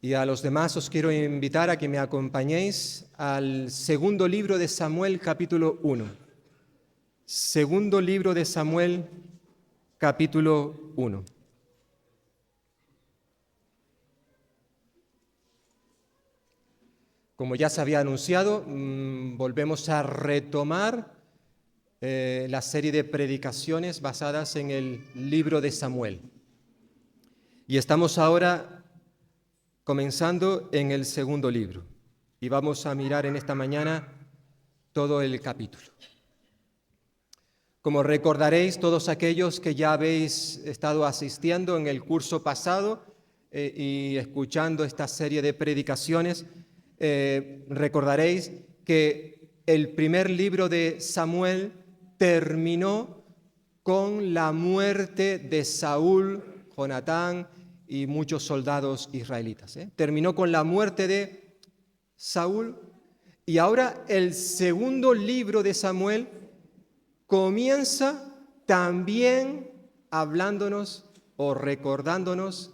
Y a los demás os quiero invitar a que me acompañéis al segundo libro de Samuel, capítulo 1. Segundo libro de Samuel, capítulo 1. Como ya se había anunciado, volvemos a retomar la serie de predicaciones basadas en el libro de Samuel. Y estamos ahora comenzando en el segundo libro. Y vamos a mirar en esta mañana todo el capítulo. Como recordaréis, todos aquellos que ya habéis estado asistiendo en el curso pasado y escuchando esta serie de predicaciones, recordaréis que el primer libro de Samuel terminó con la muerte de Saúl, Jonatán y muchos soldados israelitas. Terminó con la muerte de Saúl, y ahora el segundo libro de Samuel comienza también hablándonos o recordándonos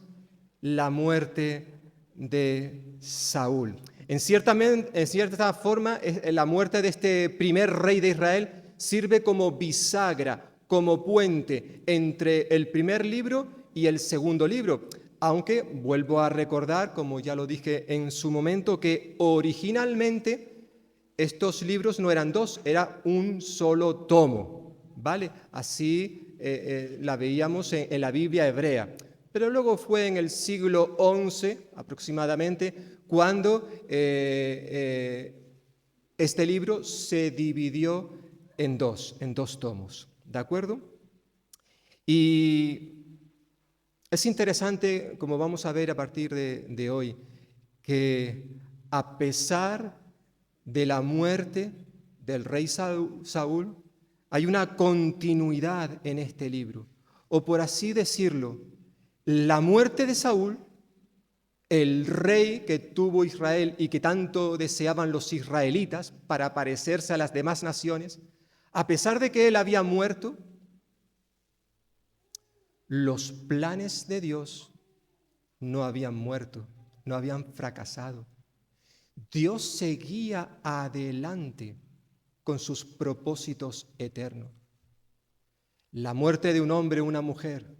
la muerte de Saúl. En cierta forma, la muerte de este primer rey de Israel sirve como bisagra, como puente entre el primer libro y el segundo libro. Aunque vuelvo a recordar, como ya lo dije en su momento, que originalmente estos libros no eran dos, era un solo tomo, ¿vale? Así la veíamos en la Biblia hebrea. Pero luego fue en el siglo XI aproximadamente cuando este libro se dividió en dos tomos, ¿de acuerdo? Y es interesante, como vamos a ver a partir de hoy, que a pesar de la muerte del rey Saúl, hay una continuidad en este libro. O por así decirlo, la muerte de Saúl, el rey que tuvo Israel y que tanto deseaban los israelitas para parecerse a las demás naciones, a pesar de que él había muerto, los planes de Dios no habían muerto, no habían fracasado. Dios seguía adelante con sus propósitos eternos. La muerte de un hombre o una mujer,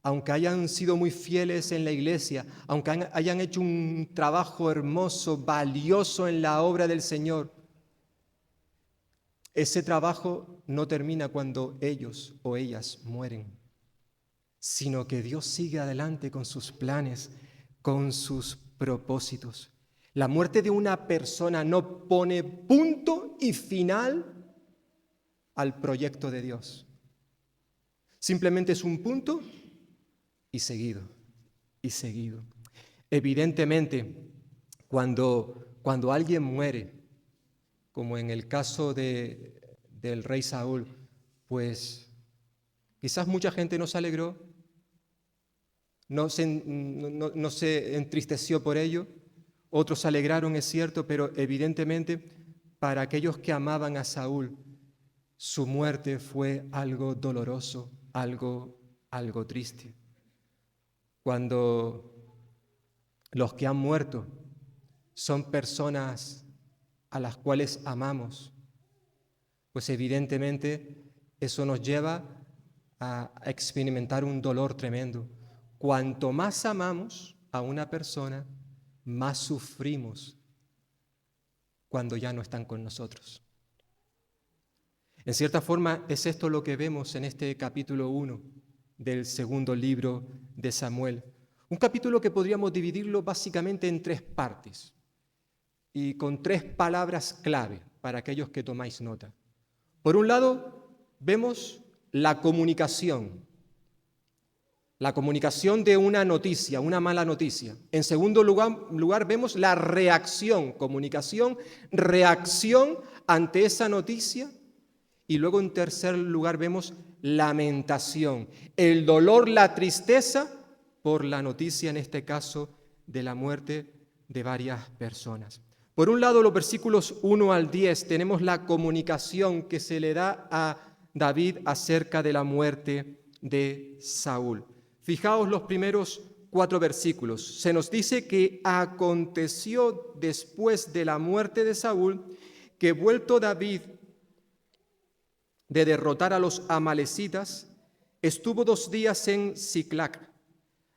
aunque hayan sido muy fieles en la iglesia, aunque hayan hecho un trabajo hermoso, valioso en la obra del Señor, ese trabajo no termina cuando ellos o ellas mueren, sino que Dios sigue adelante con sus planes, con sus propósitos. La muerte de una persona no pone punto y final al proyecto de Dios. Simplemente es un punto y seguido, y seguido. Evidentemente, cuando alguien muere, como en el caso del rey Saúl, pues quizás mucha gente no se alegró, no se entristeció por ello, otros se alegraron, es cierto, pero evidentemente para aquellos que amaban a Saúl, su muerte fue algo doloroso, algo triste. Cuando los que han muerto son personas a las cuales amamos, pues evidentemente eso nos lleva a experimentar un dolor tremendo. Cuanto más amamos a una persona, más sufrimos cuando ya no están con nosotros. En cierta forma, es esto lo que vemos en este capítulo 1 del segundo libro de Samuel. Un capítulo que podríamos dividirlo básicamente en tres partes y con tres palabras clave para aquellos que tomáis nota. Por un lado, vemos la comunicación de una noticia, una mala noticia. En segundo lugar vemos la reacción, comunicación, reacción ante esa noticia. Y luego en tercer lugar vemos lamentación, el dolor, la tristeza por la noticia, en este caso, de la muerte de varias personas. Por un lado, los versículos 1 al 10, tenemos la comunicación que se le da a David acerca de la muerte de Saúl. Fijaos los primeros 4 versículos. Se nos dice que aconteció después de la muerte de Saúl que, vuelto David de derrotar a los amalecitas, estuvo 2 días en Siclac.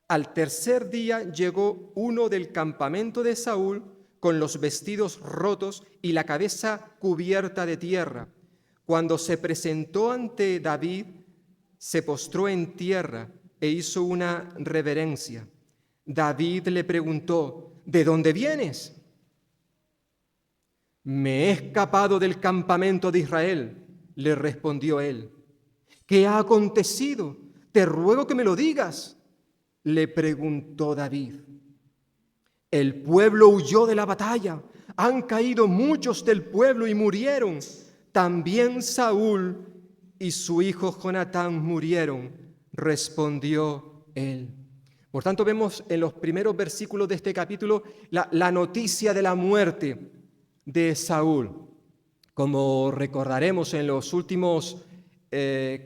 Al tercer día llegó uno del campamento de Saúl con los vestidos rotos y la cabeza cubierta de tierra. Cuando se presentó ante David, se postró en tierra e hizo una reverencia. David le preguntó: ¿de dónde vienes? Me he escapado del campamento de Israel, le respondió él. ¿Qué ha acontecido? Te ruego que me lo digas, le preguntó David. El pueblo huyó de la batalla, han caído muchos del pueblo y murieron. También Saúl y su hijo Jonatán murieron, respondió él. Por tanto, vemos en los primeros versículos de este capítulo la noticia de la muerte de Saúl. Como recordaremos en los últimos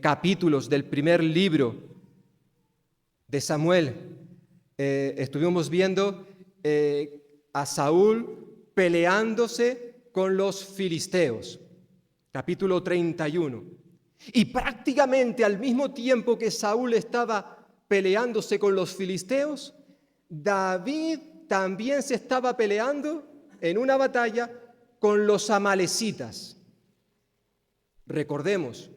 capítulos del primer libro de Samuel, estuvimos viendo a Saúl peleándose con los filisteos, capítulo 31. Y prácticamente al mismo tiempo que Saúl estaba peleándose con los filisteos, David también se estaba peleando en una batalla con los amalecitas. Recordemos,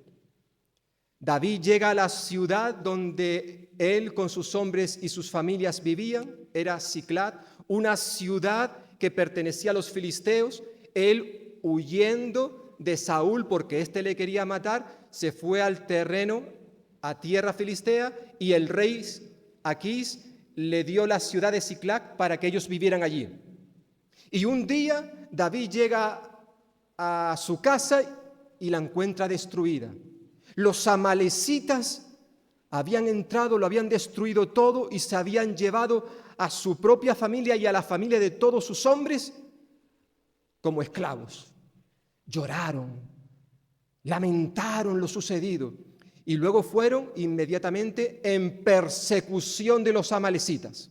David llega a la ciudad donde él con sus hombres y sus familias vivían, era Siclag, una ciudad que pertenecía a los filisteos. Él, huyendo de Saúl porque éste le quería matar, se fue al terreno, a tierra filistea, y el rey Aquís le dio la ciudad de Siclag para que ellos vivieran allí. Y un día David llega a su casa y la encuentra destruida. Los amalecitas habían entrado, lo habían destruido todo y se habían llevado a su propia familia y a la familia de todos sus hombres como esclavos. Lloraron, lamentaron lo sucedido y luego fueron inmediatamente en persecución de los amalecitas.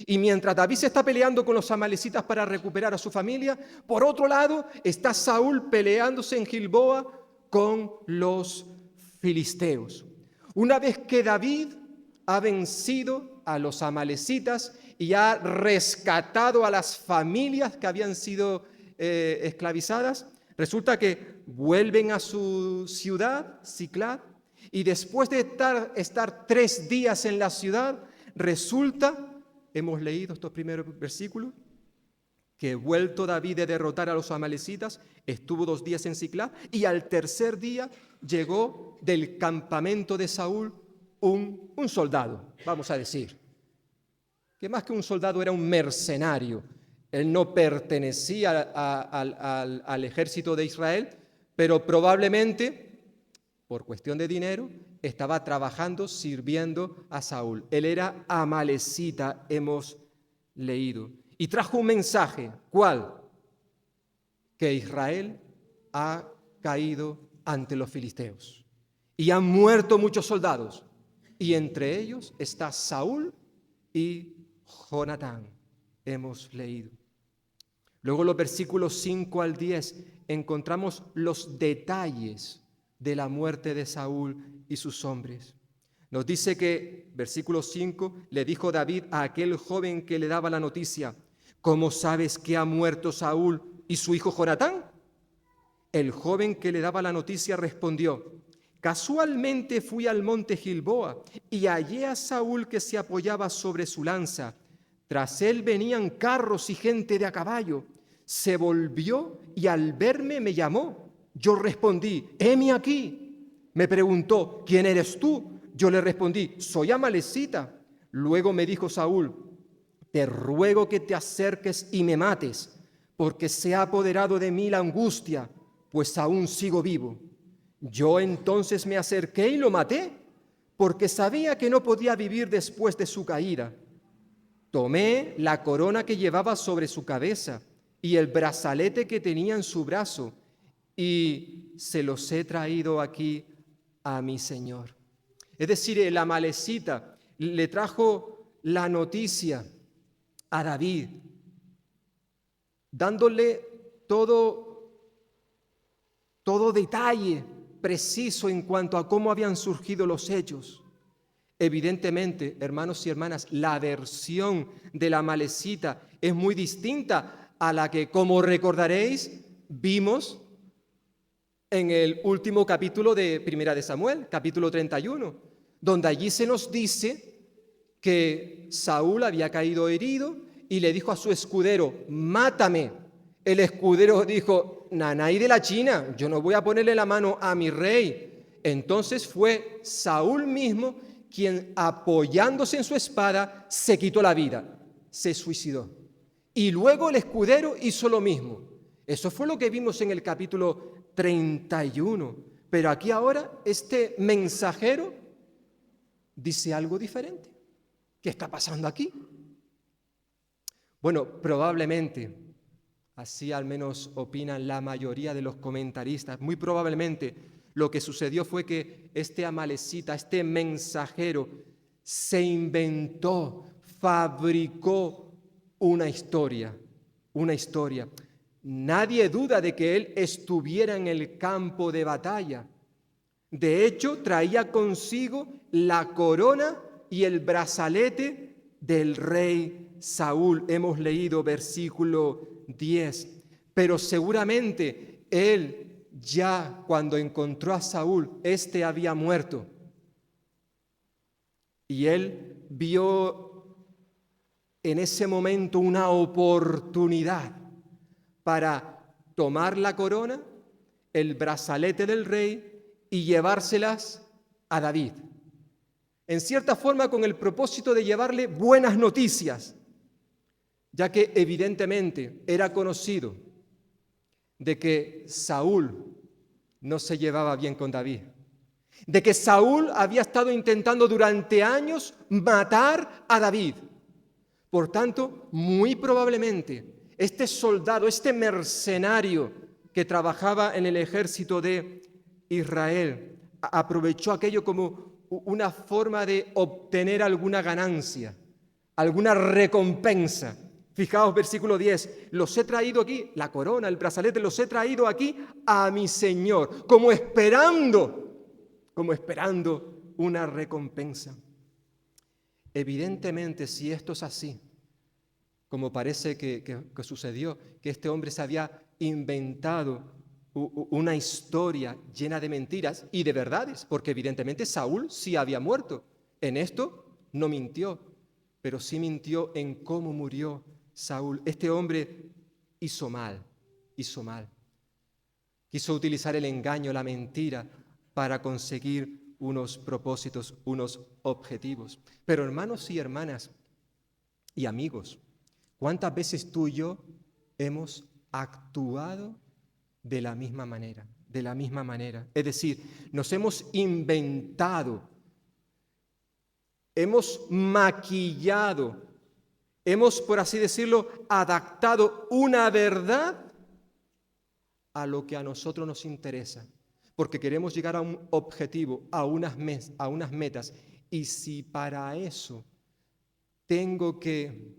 Y mientras David se está peleando con los amalecitas para recuperar a su familia, por otro lado está Saúl peleándose en Gilboa con los filisteos. Una vez que David ha vencido a los amalecitas y ha rescatado a las familias que habían sido esclavizadas, resulta que vuelven a su ciudad, Siclag, y después de estar 3 días en la ciudad, resulta, hemos leído estos primeros versículos, que vuelto David de derrotar a los amalecitas, estuvo 2 días en Siclag, y al tercer día llegó del campamento de Saúl un soldado, vamos a decir, que más que un soldado era un mercenario. Él no pertenecía al ejército de Israel, pero probablemente, por cuestión de dinero, estaba trabajando, sirviendo a Saúl. Él era amalecita, hemos leído. Y trajo un mensaje, ¿cuál? Que Israel ha caído ante los filisteos y han muerto muchos soldados, y entre ellos está Saúl y Jonatán, hemos leído. Luego los versículos 5 al 10 encontramos los detalles de la muerte de Saúl y sus hombres. Nos dice que, versículo 5, le dijo David a aquel joven que le daba la noticia: ¿cómo sabes que ha muerto Saúl y su hijo Jonatán? El joven que le daba la noticia respondió: casualmente fui al monte Gilboa y hallé a Saúl que se apoyaba sobre su lanza. Tras él venían carros y gente de a caballo. Se volvió y al verme me llamó. Yo respondí: heme aquí. Me preguntó: ¿quién eres tú? Yo le respondí: soy amalecita. Luego me dijo Saúl: te ruego que te acerques y me mates, porque se ha apoderado de mí la angustia, pues aún sigo vivo. Yo entonces me acerqué y lo maté, porque sabía que no podía vivir después de su caída. Tomé la corona que llevaba sobre su cabeza y el brazalete que tenía en su brazo, y se los he traído aquí a mi señor. Es decir, el amalecita le trajo la noticia a David, dándole todo detalle preciso en cuanto a cómo habían surgido los hechos. Evidentemente, hermanos y hermanas, la versión de la Amalecita es muy distinta a la que, como recordaréis, vimos en el último capítulo de Primera de Samuel, capítulo 31, donde allí se nos dice que Saúl había caído herido y le dijo a su escudero: mátame. El escudero dijo: nanay de la China, yo no voy a ponerle la mano a mi rey. Entonces fue Saúl mismo quien, apoyándose en su espada, se quitó la vida, se suicidó. Y luego el escudero hizo lo mismo. Eso fue lo que vimos en el capítulo 31. Pero aquí ahora este mensajero dice algo diferente. ¿Qué está pasando aquí? Bueno, probablemente, así al menos opinan la mayoría de los comentaristas, muy probablemente lo que sucedió fue que este Amalecita, este mensajero, se inventó, fabricó una historia. Nadie duda de que él estuviera en el campo de batalla. De hecho, traía consigo la corona y el brazalete del rey Saúl. Hemos leído versículo 10. Pero seguramente él, ya cuando encontró a Saúl, éste había muerto. Y él vio en ese momento una oportunidad para tomar la corona, el brazalete del rey y llevárselas a David. En cierta forma, con el propósito de llevarle buenas noticias, ya que evidentemente era conocido de que Saúl no se llevaba bien con David, de que Saúl había estado intentando durante años matar a David. Por tanto, muy probablemente este soldado, este mercenario que trabajaba en el ejército de Israel, aprovechó aquello como una forma de obtener alguna ganancia, alguna recompensa. Fijaos, versículo 10, los he traído aquí, la corona, el brazalete, los he traído aquí a mi Señor, como esperando una recompensa. Evidentemente, si esto es así, como parece que sucedió, que este hombre se había inventado una historia llena de mentiras y de verdades, porque evidentemente Saúl sí había muerto. En esto no mintió, pero sí mintió en cómo murió Saúl. Este hombre hizo mal. Quiso utilizar el engaño, la mentira, para conseguir unos propósitos, unos objetivos. Pero hermanos y hermanas y amigos, ¿cuántas veces tú y yo hemos actuado de la misma manera? De la misma manera. Es decir, nos hemos inventado, hemos maquillado, hemos, por así decirlo, adaptado una verdad a lo que a nosotros nos interesa, porque queremos llegar a un objetivo, a unas metas, y si para eso tengo que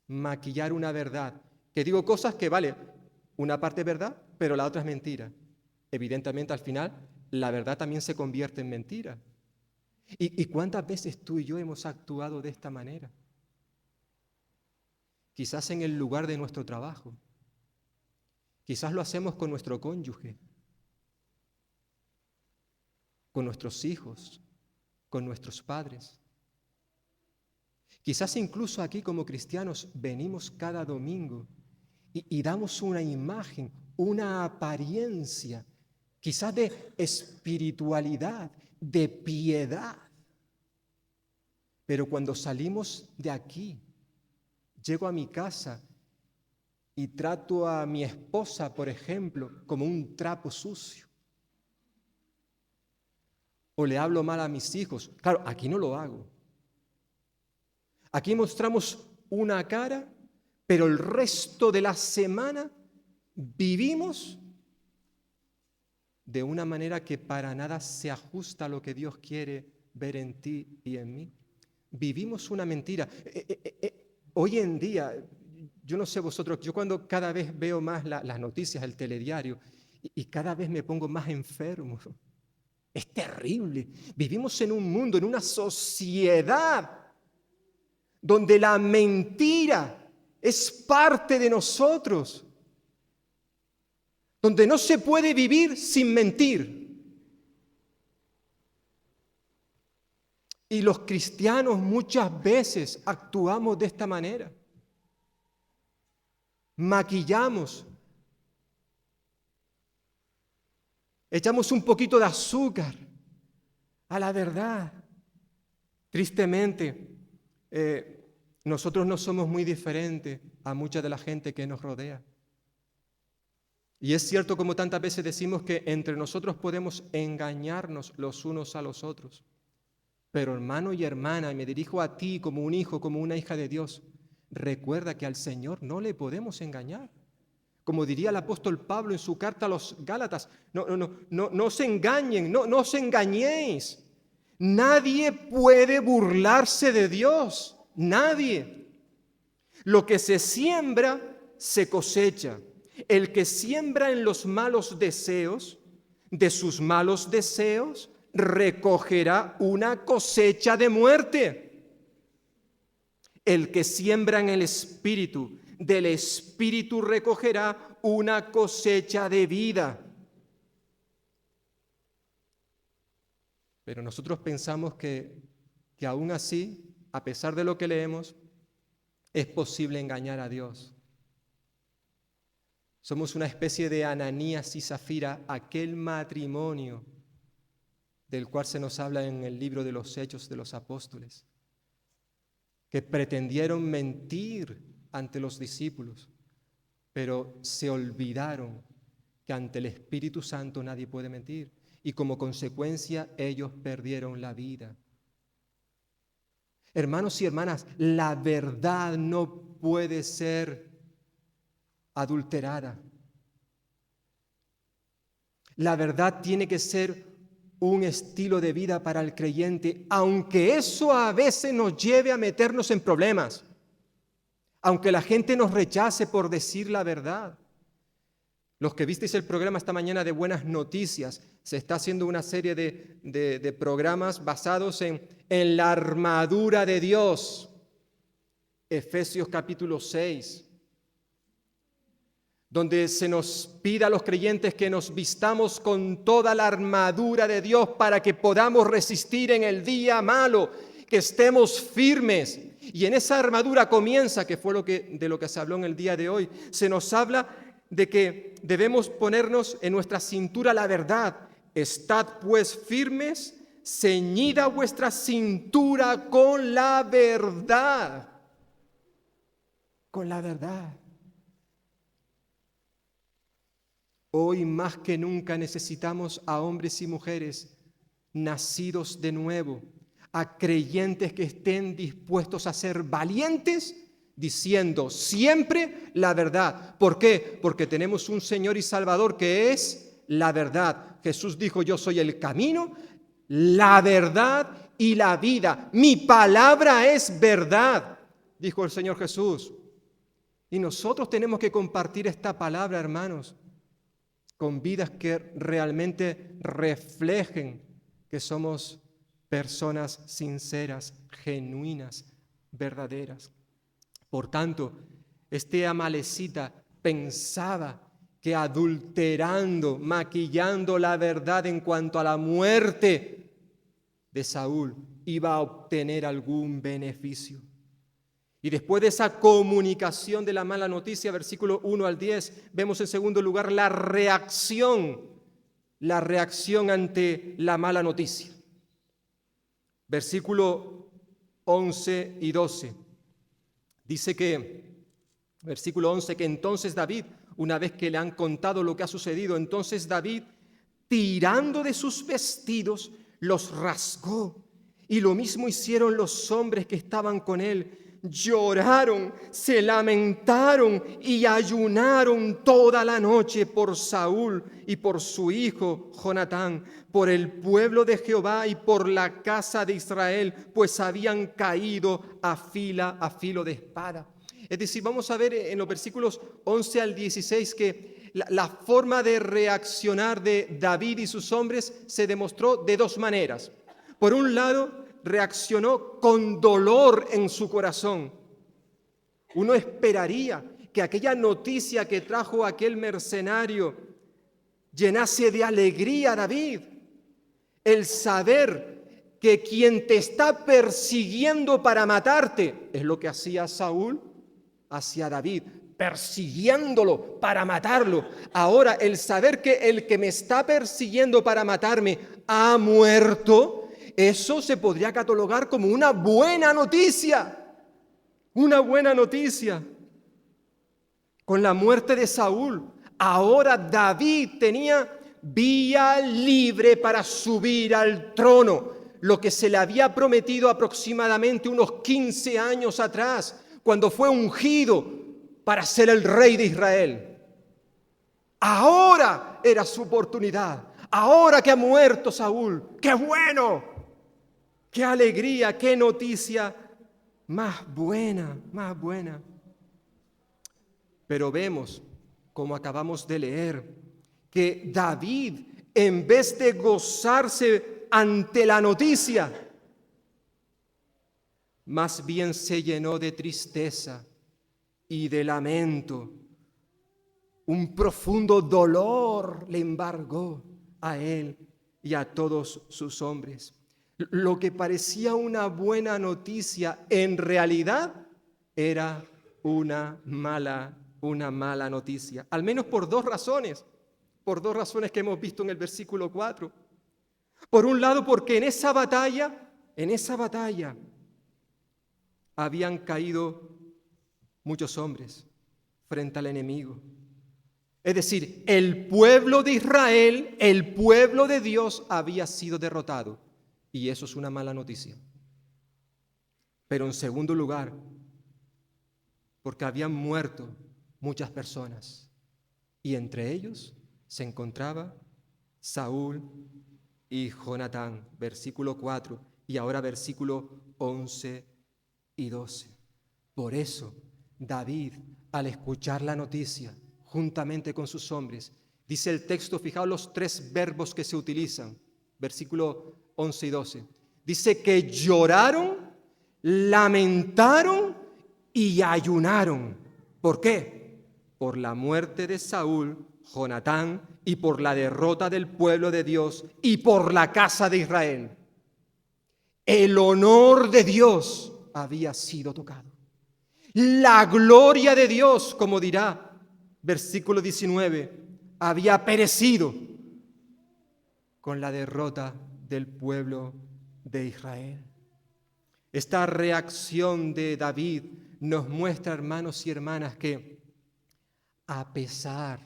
maquillar una verdad, que digo cosas que, vale, una parte es verdad, pero la otra es mentira. Evidentemente, al final, la verdad también se convierte en mentira. ¿Y cuántas veces tú y yo hemos actuado de esta manera? Quizás en el lugar de nuestro trabajo. Quizás lo hacemos con nuestro cónyuge, con nuestros hijos, con nuestros padres. Quizás incluso aquí como cristianos venimos cada domingo y damos una imagen, una apariencia, quizás de espiritualidad, de piedad. Pero cuando salimos de aquí, llego a mi casa y trato a mi esposa, por ejemplo, como un trapo sucio. O le hablo mal a mis hijos. Claro, aquí no lo hago. Aquí mostramos una cara, pero el resto de la semana vivimos de una manera que para nada se ajusta a lo que Dios quiere ver en ti y en mí. vivimos una mentira. Hoy en día, yo no sé vosotros, yo cuando cada vez veo más las noticias, el telediario, y cada vez me pongo más enfermo. Es terrible. Vivimos en un mundo, en una sociedad donde la mentira es parte de nosotros, donde no se puede vivir sin mentir. Y los cristianos muchas veces actuamos de esta manera. Maquillamos, echamos un poquito de azúcar a la verdad. Tristemente, nosotros no somos muy diferentes a mucha de la gente que nos rodea. Y es cierto, como tantas veces decimos, que entre nosotros podemos engañarnos los unos a los otros. Pero hermano y hermana, y me dirijo a ti como un hijo, como una hija de Dios, recuerda que al Señor no le podemos engañar. Como diría el apóstol Pablo en su carta a los Gálatas, no se engañen, no os engañéis. Nadie puede burlarse de Dios, nadie. Lo que se siembra, se cosecha. El que siembra en los malos deseos, de sus malos deseos, recogerá una cosecha de muerte. El que siembra en el Espíritu, del Espíritu recogerá una cosecha de vida. Pero nosotros pensamos que aún así, a pesar de lo que leemos, es posible engañar a Dios. Somos una especie de Ananías y Zafira, aquel matrimonio del cual se nos habla en el libro de los Hechos de los Apóstoles, que pretendieron mentir ante los discípulos, pero se olvidaron que ante el Espíritu Santo nadie puede mentir, y como consecuencia ellos perdieron la vida. Hermanos y hermanas, la verdad no puede ser adulterada. La verdad tiene que ser un estilo de vida para el creyente, aunque eso a veces nos lleve a meternos en problemas, aunque la gente nos rechace por decir la verdad. Los que visteis el programa esta mañana de Buenas Noticias, se está haciendo una serie de programas basados en la armadura de Dios. Efesios capítulo 6. Donde se nos pide a los creyentes que nos vistamos con toda la armadura de Dios para que podamos resistir en el día malo, que estemos firmes. Y en esa armadura comienza, que fue de lo que se habló en el día de hoy, se nos habla de que debemos ponernos en nuestra cintura la verdad. Estad pues firmes, ceñida vuestra cintura con la verdad. Con la verdad. Hoy más que nunca necesitamos a hombres y mujeres nacidos de nuevo, a creyentes que estén dispuestos a ser valientes, diciendo siempre la verdad. ¿Por qué? Porque tenemos un Señor y Salvador que es la verdad. Jesús dijo: yo soy el camino, la verdad y la vida. Mi palabra es verdad, dijo el Señor Jesús. Y nosotros tenemos que compartir esta palabra, hermanos, con vidas que realmente reflejen que somos personas sinceras, genuinas, verdaderas. Por tanto, este amalecita pensaba que adulterando, maquillando la verdad en cuanto a la muerte de Saúl, iba a obtener algún beneficio. Y después de esa comunicación de la mala noticia, versículo 1 al 10, vemos en segundo lugar la reacción ante la mala noticia. Versículo 11 y 12. Dice que, versículo 11, que entonces David, una vez que le han contado lo que ha sucedido, entonces David, tirando de sus vestidos, los rasgó. Y lo mismo hicieron los hombres que estaban con él. lloraron, se lamentaron y ayunaron toda la noche por Saúl y por su hijo Jonatán, por el pueblo de Jehová y por la casa de Israel, pues habían caído a filo de espada. Es decir, vamos a ver en los versículos 11 al 16 que la forma de reaccionar de David y sus hombres se demostró de dos maneras. Por un lado, reaccionó con dolor en su corazón. Uno esperaría que aquella noticia que trajo aquel mercenario llenase de alegría a David. El saber que quien te está persiguiendo para matarte es lo que hacía Saúl hacia David, persiguiéndolo para matarlo. Ahora, el saber que el que me está persiguiendo para matarme ha muerto, eso se podría catalogar como una buena noticia. Una buena noticia. Con la muerte de Saúl, ahora David tenía vía libre para subir al trono, lo que se le había prometido aproximadamente unos 15 años atrás, cuando fue ungido para ser el rey de Israel. Ahora era su oportunidad. Ahora que ha muerto Saúl, ¡qué bueno! ¡Qué alegría! ¡Qué noticia más buena, más buena! Pero vemos, como acabamos de leer, que David, en vez de gozarse ante la noticia, más bien se llenó de tristeza y de lamento. Un profundo dolor le embargó a él y a todos sus hombres. Lo que parecía una buena noticia, en realidad era una mala noticia. Al menos por dos razones que hemos visto en el versículo 4. Por un lado, porque en esa batalla, habían caído muchos hombres frente al enemigo. Es decir, el pueblo de Israel, el pueblo de Dios había sido derrotado. Y eso es una mala noticia. Pero en segundo lugar, porque habían muerto muchas personas. Y entre ellos se encontraba Saúl y Jonatán, versículo 4, y ahora versículo 11 y 12. Por eso, David, al escuchar la noticia, juntamente con sus hombres, dice el texto, fijaos los tres verbos que se utilizan, versículo 11 y 12. Dice que lloraron, lamentaron y ayunaron. ¿Por qué? Por la muerte de Saúl, Jonatán, y por la derrota del pueblo de Dios y por la casa de Israel. El honor de Dios había sido tocado. La gloria de Dios, como dirá versículo 19, había perecido con la derrota del pueblo de Israel. Esta reacción de David nos muestra, hermanos y hermanas, que a pesar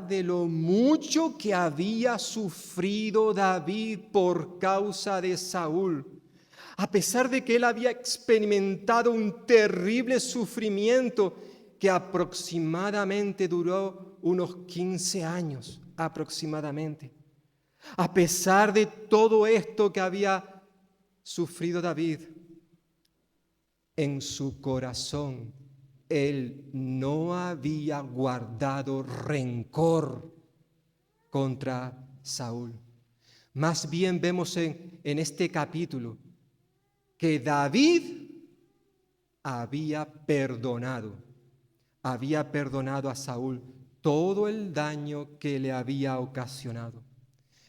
de lo mucho que había sufrido David por causa de Saúl, a pesar de que él había experimentado un terrible sufrimiento que aproximadamente duró unos 15 años, aproximadamente. A pesar de todo esto que había sufrido David, en su corazón él no había guardado rencor contra Saúl. Más bien vemos en este capítulo que David había perdonado a Saúl todo el daño que le había ocasionado.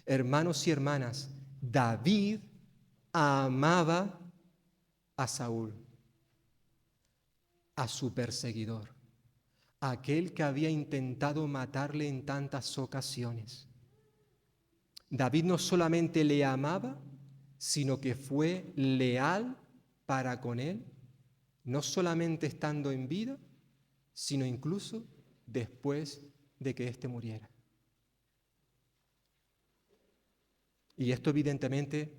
Hermanos y hermanas, David amaba a Saúl, a su perseguidor, aquel que había intentado matarle en tantas ocasiones. David no solamente le amaba, sino que fue leal para con él, no solamente estando en vida, sino incluso después de que éste muriera. Y esto evidentemente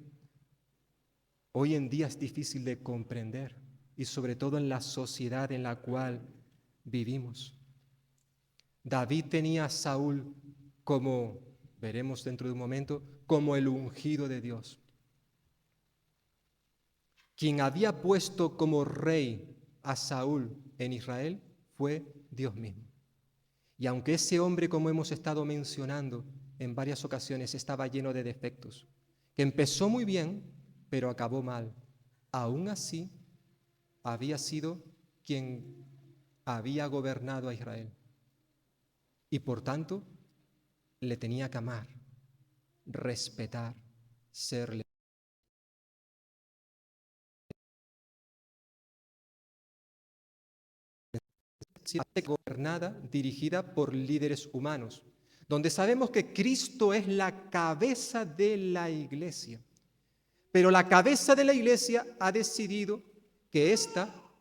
hoy en día es difícil de comprender, y sobre todo en la sociedad en la cual vivimos. David tenía a Saúl como, veremos dentro de un momento, como el ungido de Dios. Quien había puesto como rey a Saúl en Israel fue Dios mismo. Y aunque ese hombre, como hemos estado mencionando en varias ocasiones, estaba lleno de defectos, que empezó muy bien, pero acabó mal, aún así había sido quien había gobernado a Israel. Y por tanto, le tenía que amar, respetar, serle. Gobernada, dirigida por líderes humanos, donde sabemos que Cristo es la cabeza de la iglesia. Pero la cabeza de la iglesia ha decidido que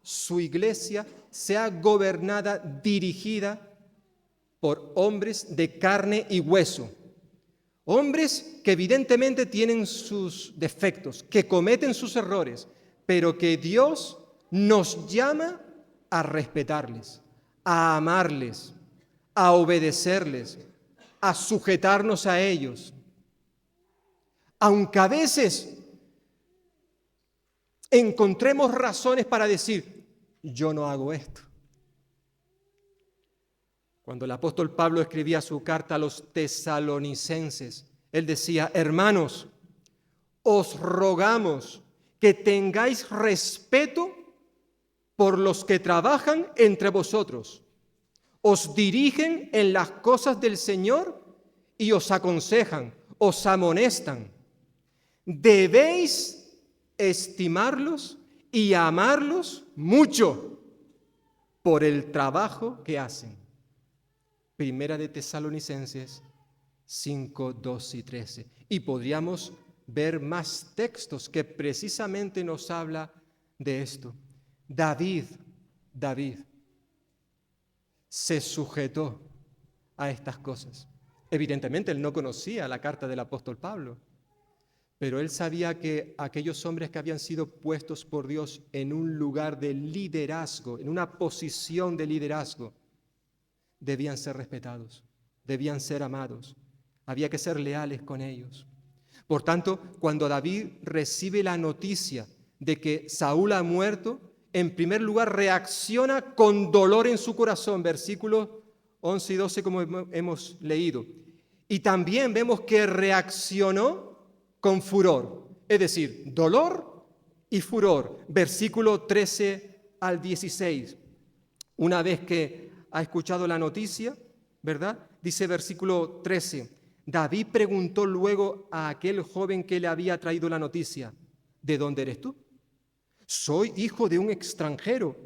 su iglesia, sea gobernada, dirigida por hombres de carne y hueso. Hombres que evidentemente tienen sus defectos, que cometen sus errores, pero que Dios nos llama a respetarles, a amarles, a obedecerles, a sujetarnos a ellos. Aunque a veces encontremos razones para decir, yo no hago esto. Cuando el apóstol Pablo escribía su carta a los tesalonicenses, él decía, hermanos, os rogamos que tengáis respeto por los que trabajan entre vosotros, os dirigen en las cosas del Señor y os aconsejan, os amonestan. Debéis estimarlos y amarlos mucho por el trabajo que hacen. Primera de Tesalonicenses 5, 2 y 13. Y podríamos ver más textos que precisamente nos habla de esto. David se sujetó a estas cosas. Evidentemente él no conocía la carta del apóstol Pablo, pero él sabía que aquellos hombres que habían sido puestos por Dios en un lugar de liderazgo, en una posición de liderazgo, debían ser respetados, debían ser amados, había que ser leales con ellos. Por tanto, cuando David recibe la noticia de que Saúl ha muerto, en primer lugar reacciona con dolor en su corazón, versículos 11 y 12 como hemos leído. Y también vemos que reaccionó con furor, es decir, dolor y furor, versículo 13 al 16. Una vez que ha escuchado la noticia, ¿verdad? Dice versículo 13, David preguntó luego a aquel joven que le había traído la noticia, ¿de dónde eres tú? Soy hijo de un extranjero,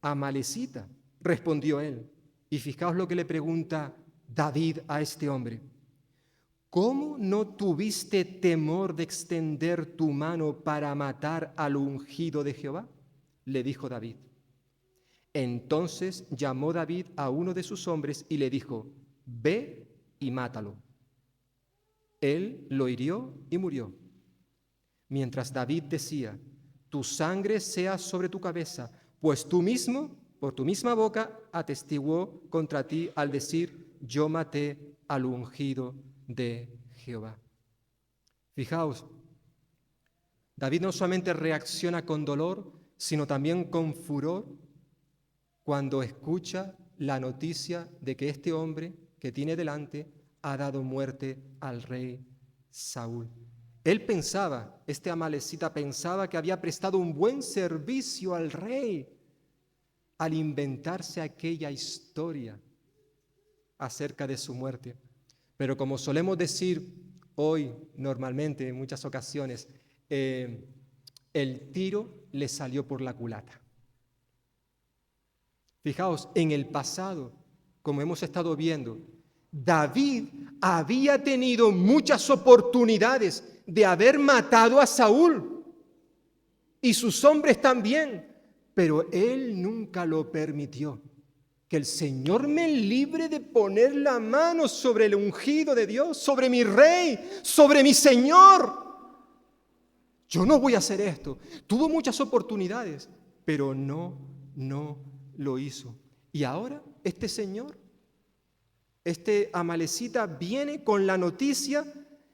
amalecita, respondió él. Y fijaos lo que le pregunta David a este hombre. ¿Cómo no tuviste temor de extender tu mano para matar al ungido de Jehová? Le dijo David. Entonces llamó David a uno de sus hombres y le dijo, ve y mátalo. Él lo hirió y murió. Mientras David decía, tu sangre sea sobre tu cabeza, pues tú mismo, por tu misma boca, atestiguó contra ti al decir, yo maté al ungido de Jehová. Fijaos, David no solamente reacciona con dolor, sino también con furor cuando escucha la noticia de que este hombre que tiene delante ha dado muerte al rey Saúl. Él pensaba, este amalecita pensaba que había prestado un buen servicio al rey al inventarse aquella historia acerca de su muerte. Pero como solemos decir hoy normalmente en muchas ocasiones, el tiro le salió por la culata. Fijaos, en el pasado, como hemos estado viendo, David había tenido muchas oportunidades de haber matado a Saúl y sus hombres también, pero él nunca lo permitió. Que el Señor me libre de poner la mano sobre el ungido de Dios, sobre mi rey, sobre mi Señor. Yo no voy a hacer esto. Tuvo muchas oportunidades, pero no lo hizo. Y ahora este señor, este amalecita, viene con la noticia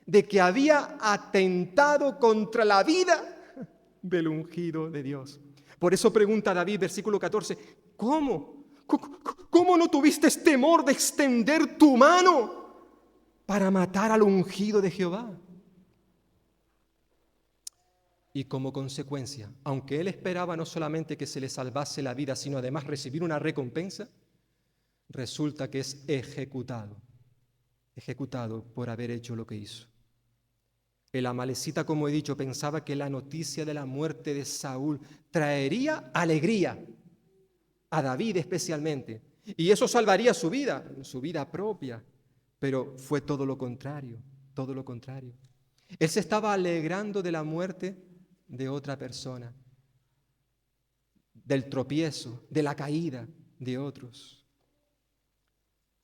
de que había atentado contra la vida del ungido de Dios. Por eso pregunta David, versículo 14, ¿cómo? ¿Cómo no tuviste temor de extender tu mano para matar al ungido de Jehová? Y como consecuencia, aunque él esperaba no solamente que se le salvase la vida, sino además recibir una recompensa, resulta que es ejecutado por haber hecho lo que hizo. El amalecita, como he dicho, pensaba que la noticia de la muerte de Saúl traería alegría a David especialmente, y eso salvaría su vida propia, pero fue todo lo contrario, todo lo contrario. Él se estaba alegrando de la muerte de otra persona, del tropiezo, de la caída de otros.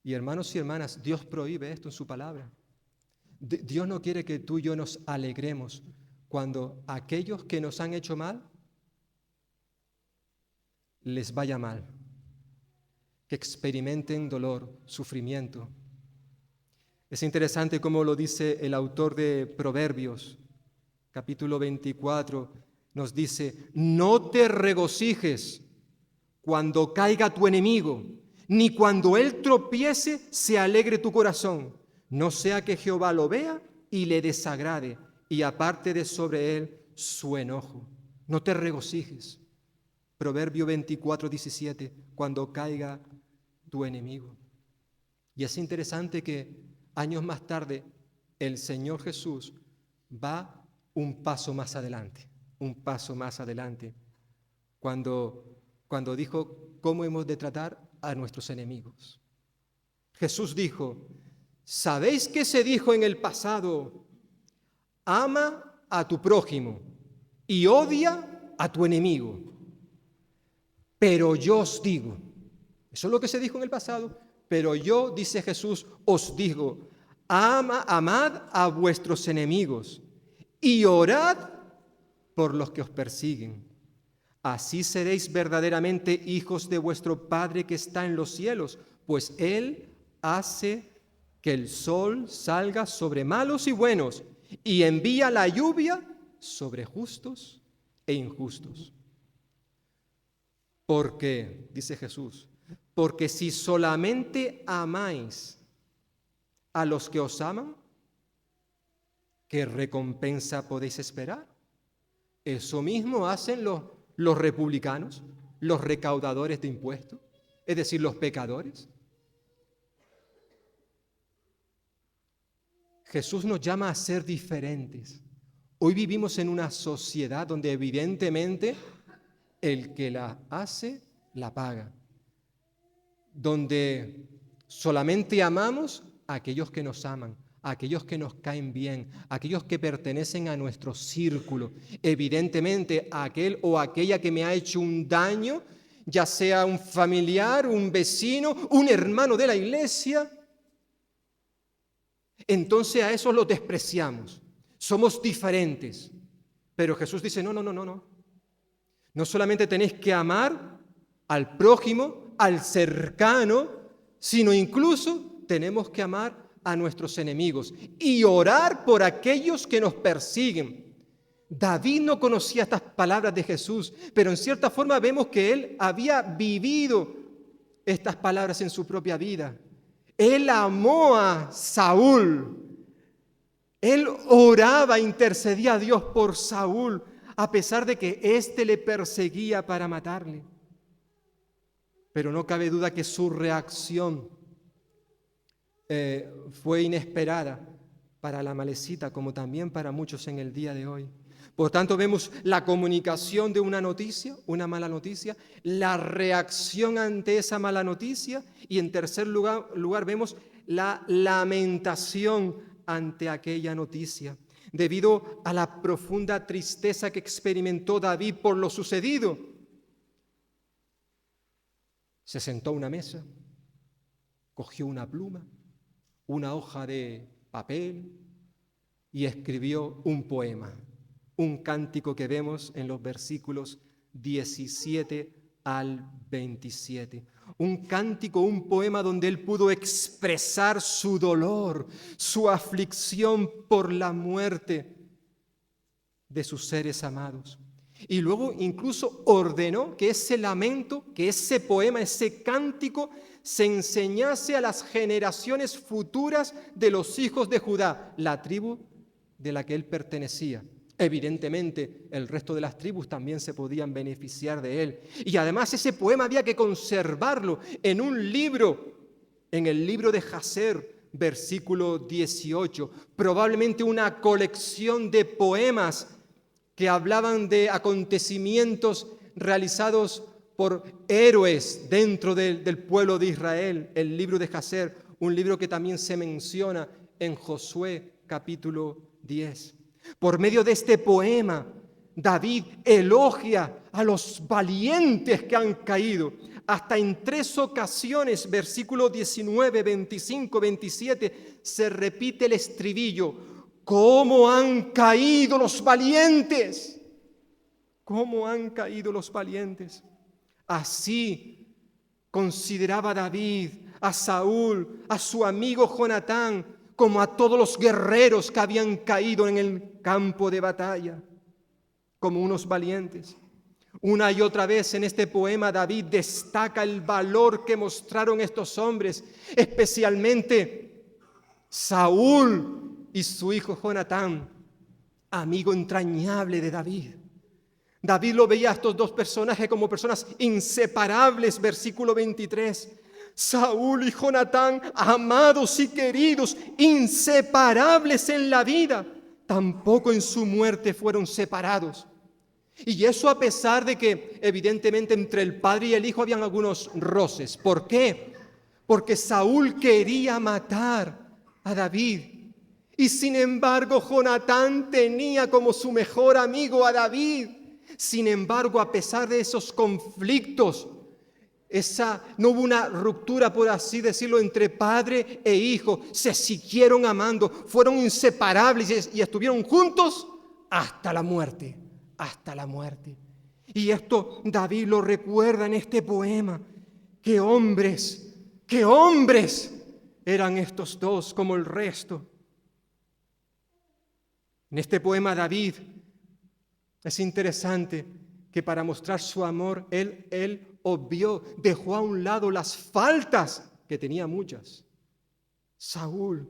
Y hermanos y hermanas, Dios prohíbe esto en su palabra. Dios no quiere que tú y yo nos alegremos cuando aquellos que nos han hecho mal les vaya mal, que experimenten dolor, sufrimiento. Es interesante cómo lo dice el autor de Proverbios, capítulo 24, nos dice, no te regocijes cuando caiga tu enemigo, ni cuando él tropiece se alegre tu corazón, no sea que Jehová lo vea y le desagrade y aparte de sobre él su enojo. No te regocijes. Proverbio 24, 17, cuando caiga tu enemigo. Y es interesante que años más tarde el Señor Jesús va un paso más adelante, cuando dijo cómo hemos de tratar a nuestros enemigos. Jesús dijo, ¿sabéis qué se dijo en el pasado? Ama a tu prójimo y odia a tu enemigo. Pero yo os digo, eso es lo que se dijo en el pasado, pero yo, dice Jesús, os digo, amad a vuestros enemigos y orad por los que os persiguen. Así seréis verdaderamente hijos de vuestro Padre que está en los cielos, pues Él hace que el sol salga sobre malos y buenos y envía la lluvia sobre justos e injustos. Porque, dice Jesús, porque si solamente amáis a los que os aman, ¿qué recompensa podéis esperar? Eso mismo hacen los republicanos, los recaudadores de impuestos, es decir, los pecadores. Jesús nos llama a ser diferentes. Hoy vivimos en una sociedad donde evidentemente el que la hace, la paga. Donde solamente amamos a aquellos que nos aman, a aquellos que nos caen bien, a aquellos que pertenecen a nuestro círculo. Evidentemente, a aquel o aquella que me ha hecho un daño, ya sea un familiar, un vecino, un hermano de la iglesia, entonces a esos los despreciamos. Somos diferentes. Pero Jesús dice, no. No solamente tenéis que amar al prójimo, al cercano, sino incluso tenemos que amar a nuestros enemigos y orar por aquellos que nos persiguen. David no conocía estas palabras de Jesús, pero en cierta forma vemos que él había vivido estas palabras en su propia vida. Él amó a Saúl. Él oraba, intercedía a Dios por Saúl, a pesar de que éste le perseguía para matarle. Pero no cabe duda que su reacción fue inesperada para la amalecita, como también para muchos en el día de hoy. Por tanto, vemos la comunicación de una noticia, una mala noticia, la reacción ante esa mala noticia y en tercer lugar vemos la lamentación ante aquella noticia, debido a la profunda tristeza que experimentó David por lo sucedido. Se sentó a una mesa, cogió una pluma, una hoja de papel y escribió un poema un cántico que vemos en los versículos 17 al 27. Un cántico, un poema donde él pudo expresar su dolor, su aflicción por la muerte de sus seres amados. Y luego incluso ordenó que ese lamento, que ese poema, ese cántico se enseñase a las generaciones futuras de los hijos de Judá, la tribu de la que él pertenecía. Evidentemente, el resto de las tribus también se podían beneficiar de él. Y además ese poema había que conservarlo en un libro, en el libro de Jaser, versículo 18, probablemente una colección de poemas que hablaban de acontecimientos realizados por héroes dentro del pueblo de Israel, el libro de Jaser, un libro que también se menciona en Josué capítulo 10. Por medio de este poema, David elogia a los valientes que han caído. Hasta en 3 ocasiones, versículos 19, 25, 27, se repite el estribillo: ¿cómo han caído los valientes? ¿Cómo han caído los valientes? Así consideraba David a Saúl, a su amigo Jonatán, como a todos los guerreros que habían caído en el campo de batalla, como unos valientes. Una y otra vez en este poema David destaca el valor que mostraron estos hombres, especialmente Saúl y su hijo Jonatán, amigo entrañable de David. David lo veía a estos dos personajes como personas inseparables, versículo 23. Saúl y Jonatán, amados y queridos, inseparables en la vida, tampoco en su muerte fueron separados. Y eso a pesar de que evidentemente entre el padre y el hijo habían algunos roces. ¿Por qué? Porque Saúl quería matar a David. Y sin embargo Jonatán tenía como su mejor amigo a David. Sin embargo, a pesar de esos conflictos, no hubo una ruptura, por así decirlo, entre padre e hijo. Se siguieron amando, fueron inseparables y estuvieron juntos hasta la muerte. Hasta la muerte. Y esto David lo recuerda en este poema. ¡Qué hombres eran estos dos como el resto! En este poema David es interesante que para mostrar su amor, él obvió, dejó a un lado las faltas, que tenía muchas, Saúl,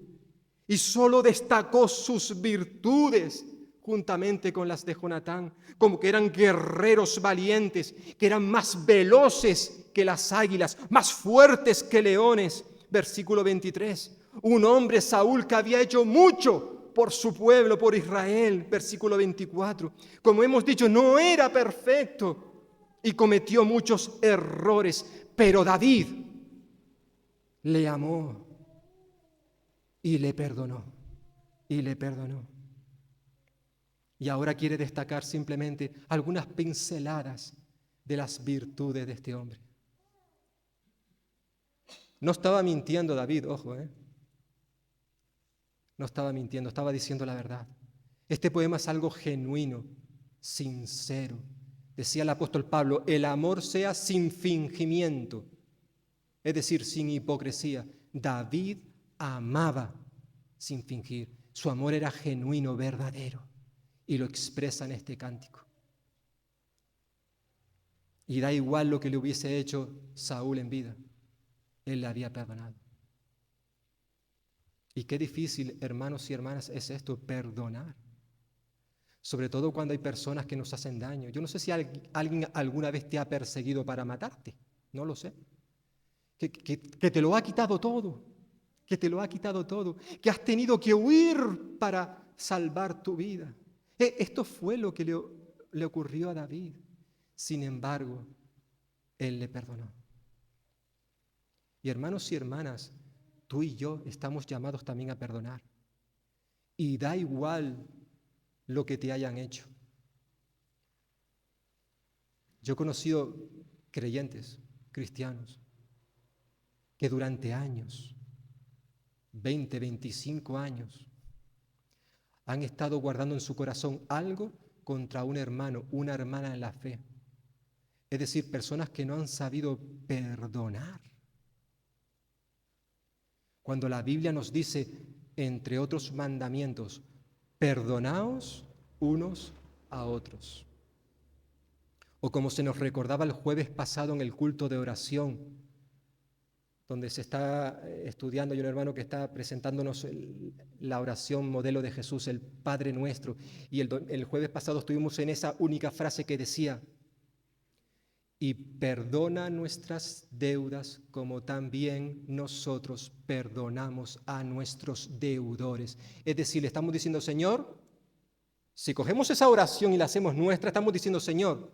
y solo destacó sus virtudes juntamente con las de Jonatán, como que eran guerreros valientes, que eran más veloces que las águilas, más fuertes que leones. Versículo 23, un hombre, Saúl, que había hecho mucho por su pueblo, por Israel. Versículo 24, como hemos dicho, no era perfecto y cometió muchos errores, pero David le amó y le perdonó, y le perdonó. Y ahora quiere destacar simplemente algunas pinceladas de las virtudes de este hombre. No estaba mintiendo David, ojo, no estaba mintiendo, estaba diciendo la verdad. Este poema es algo genuino, sincero. Decía el apóstol Pablo, el amor sea sin fingimiento, es decir, sin hipocresía. David amaba sin fingir. Su amor era genuino, verdadero. Y lo expresa en este cántico. Y da igual lo que le hubiese hecho Saúl en vida. Él le había perdonado. Y qué difícil, hermanos y hermanas, es esto, perdonar. Sobre todo cuando hay personas que nos hacen daño. Yo no sé si alguien alguna vez te ha perseguido para matarte. No lo sé. Que te lo ha quitado todo. Que te lo ha quitado todo. Que has tenido que huir para salvar tu vida. Esto fue lo que le ocurrió a David. Sin embargo, él le perdonó. Y hermanos y hermanas, tú y yo estamos llamados también a perdonar. Y da igual lo que te hayan hecho. Yo he conocido creyentes, cristianos, que durante años, 20, 25 años, han estado guardando en su corazón algo contra un hermano, una hermana en la fe. Es decir, personas que no han sabido perdonar. Cuando la Biblia nos dice, entre otros mandamientos, perdonaos unos a otros. O como se nos recordaba el jueves pasado en el culto de oración, donde se está estudiando, hay un hermano que está presentándonos la oración modelo de Jesús, el Padre Nuestro, y el jueves pasado estuvimos en esa única frase que decía, y perdona nuestras deudas como también nosotros perdonamos a nuestros deudores. Es decir, le estamos diciendo, Señor, si cogemos esa oración y la hacemos nuestra, estamos diciendo, Señor,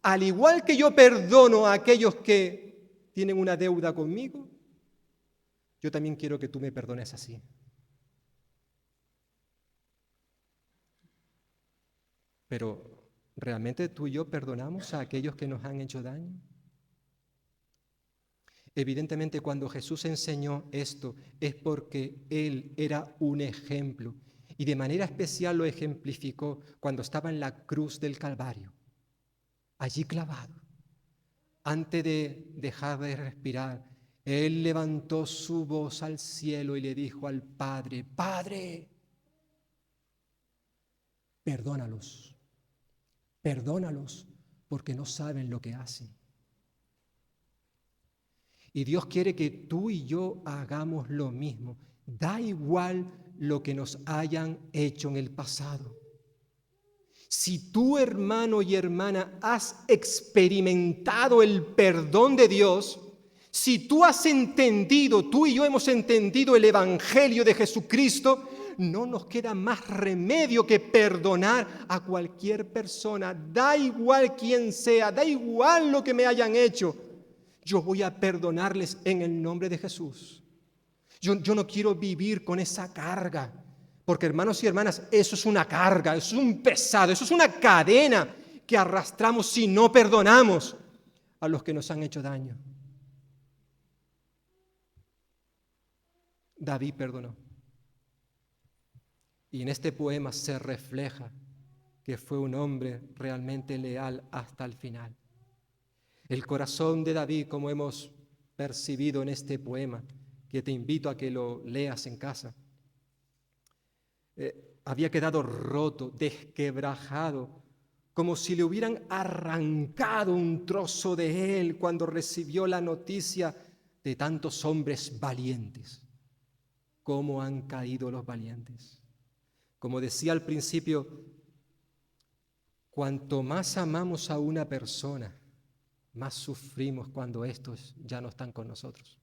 al igual que yo perdono a aquellos que tienen una deuda conmigo, yo también quiero que tú me perdones así. Pero, ¿realmente tú y yo perdonamos a aquellos que nos han hecho daño? Evidentemente, cuando Jesús enseñó esto es porque Él era un ejemplo y de manera especial lo ejemplificó cuando estaba en la cruz del Calvario, allí clavado. Antes de dejar de respirar, Él levantó su voz al cielo y le dijo al Padre, Padre, perdónalos. Perdónalos porque no saben lo que hacen. Y Dios quiere que tú y yo hagamos lo mismo. Da igual lo que nos hayan hecho en el pasado. Si tú, hermano y hermana, has experimentado el perdón de Dios, si tú has entendido, tú y yo hemos entendido el Evangelio de Jesucristo, no nos queda más remedio que perdonar a cualquier persona, da igual quién sea, da igual lo que me hayan hecho. Yo voy a perdonarles en el nombre de Jesús. Yo no quiero vivir con esa carga, porque hermanos y hermanas, eso es una carga, eso es un pesado, eso es una cadena que arrastramos si no perdonamos a los que nos han hecho daño. David perdonó. Y en este poema se refleja que fue un hombre realmente leal hasta el final. El corazón de David, como hemos percibido en este poema, que te invito a que lo leas en casa, había quedado roto, desquebrajado, como si le hubieran arrancado un trozo de él cuando recibió la noticia de tantos hombres valientes. ¿Cómo han caído los valientes? Como decía al principio, cuanto más amamos a una persona, más sufrimos cuando estos ya no están con nosotros.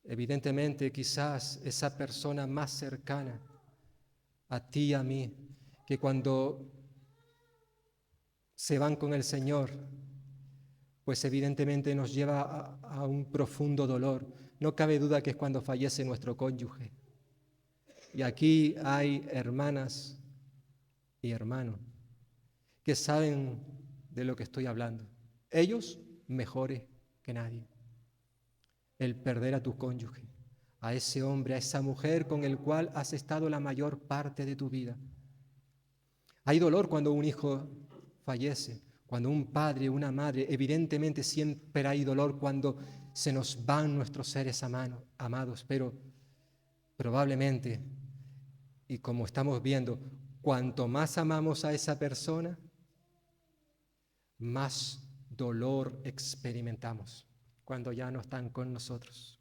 Evidentemente, quizás esa persona más cercana a ti y a mí, que cuando se van con el Señor, pues evidentemente nos lleva a un profundo dolor. No cabe duda que es cuando fallece nuestro cónyuge. Y aquí hay hermanas y hermanos que saben de lo que estoy hablando. Ellos mejores que nadie. El perder a tu cónyuge, a ese hombre, a esa mujer con el cual has estado la mayor parte de tu vida. Hay dolor cuando un hijo fallece, cuando un padre, una madre, evidentemente siempre hay dolor cuando se nos van nuestros seres amados, pero probablemente, y como estamos viendo, cuanto más amamos a esa persona, más dolor experimentamos cuando ya no están con nosotros.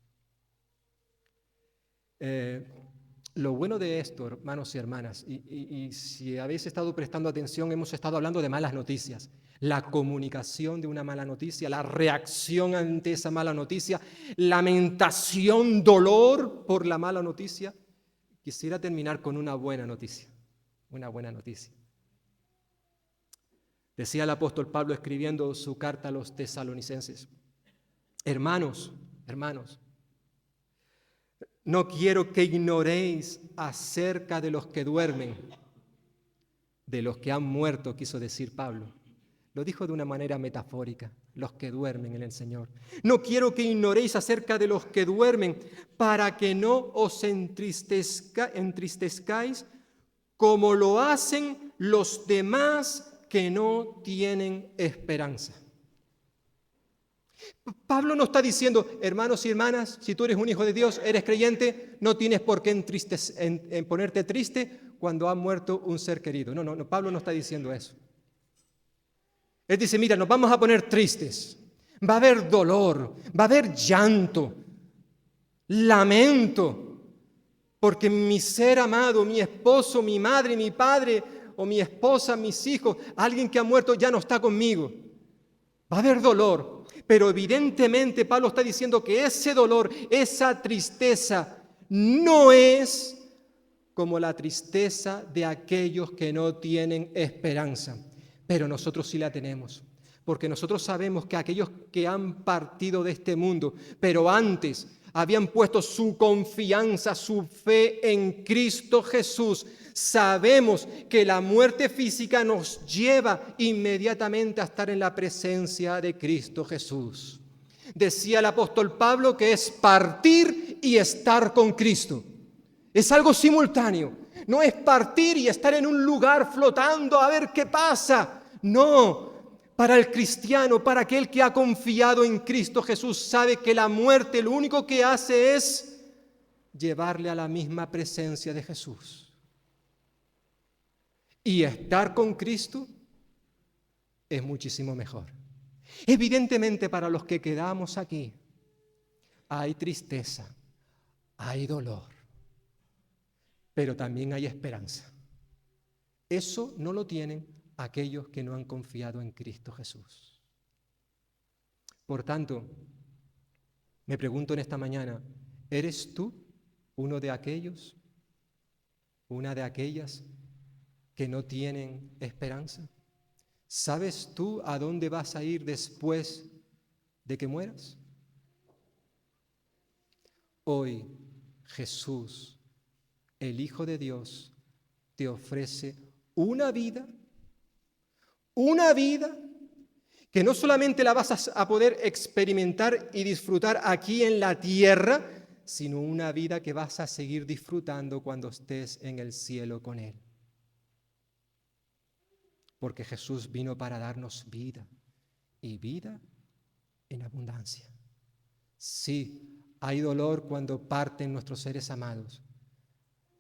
Lo bueno de esto, hermanos y hermanas, y si habéis estado prestando atención, hemos estado hablando de malas noticias, la comunicación de una mala noticia, la reacción ante esa mala noticia, lamentación, dolor por la mala noticia. Quisiera terminar con una buena noticia, una buena noticia. Decía el apóstol Pablo escribiendo su carta a los tesalonicenses: hermanos, no quiero que ignoréis acerca de los que duermen, de los que han muerto, quiso decir Pablo. Lo dijo de una manera metafórica, los que duermen en el Señor. No quiero que ignoréis acerca de los que duermen, para que no os entristezcáis como lo hacen los demás que no tienen esperanza. Pablo no está diciendo, hermanos y hermanas, si tú eres un hijo de Dios, eres creyente, no tienes por qué ponerte triste cuando ha muerto un ser querido. No, Pablo no está diciendo eso. Él dice, mira, nos vamos a poner tristes, va a haber dolor, va a haber llanto, lamento, porque mi ser amado, mi esposo, mi madre, mi padre, o mi esposa, mis hijos, alguien que ha muerto ya no está conmigo. Va a haber dolor, pero evidentemente Pablo está diciendo que ese dolor, esa tristeza, no es como la tristeza de aquellos que no tienen esperanza. Pero nosotros sí la tenemos, porque nosotros sabemos que aquellos que han partido de este mundo, pero antes habían puesto su confianza, su fe en Cristo Jesús, sabemos que la muerte física nos lleva inmediatamente a estar en la presencia de Cristo Jesús. Decía el apóstol Pablo que es partir y estar con Cristo. Es algo simultáneo. No es partir y estar en un lugar flotando a ver qué pasa. No, para el cristiano, para aquel que ha confiado en Cristo Jesús, sabe que la muerte lo único que hace es llevarle a la misma presencia de Jesús. Y estar con Cristo es muchísimo mejor. Evidentemente, para los que quedamos aquí, hay tristeza, hay dolor, pero también hay esperanza. Eso no lo tienen aquellos que no han confiado en Cristo Jesús. Por tanto, me pregunto en esta mañana, ¿eres tú uno de aquellos, una de aquellas que no tienen esperanza? ¿Sabes tú a dónde vas a ir después de que mueras? Hoy Jesús, el Hijo de Dios, te ofrece una vida que no solamente la vas a poder experimentar y disfrutar aquí en la tierra, sino una vida que vas a seguir disfrutando cuando estés en el cielo con Él. Porque Jesús vino para darnos vida y vida en abundancia. Sí, hay dolor cuando parten nuestros seres amados,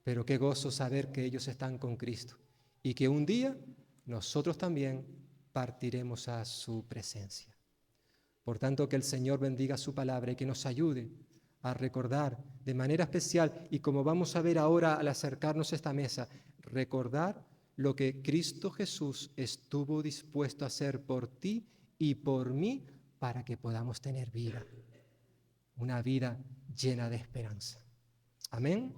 pero qué gozo saber que ellos están con Cristo y que un día nosotros también partiremos a su presencia. Por tanto, que el Señor bendiga su palabra y que nos ayude a recordar de manera especial, y como vamos a ver ahora al acercarnos a esta mesa, recordar lo que Cristo Jesús estuvo dispuesto a hacer por ti y por mí para que podamos tener vida, una vida llena de esperanza. Amén.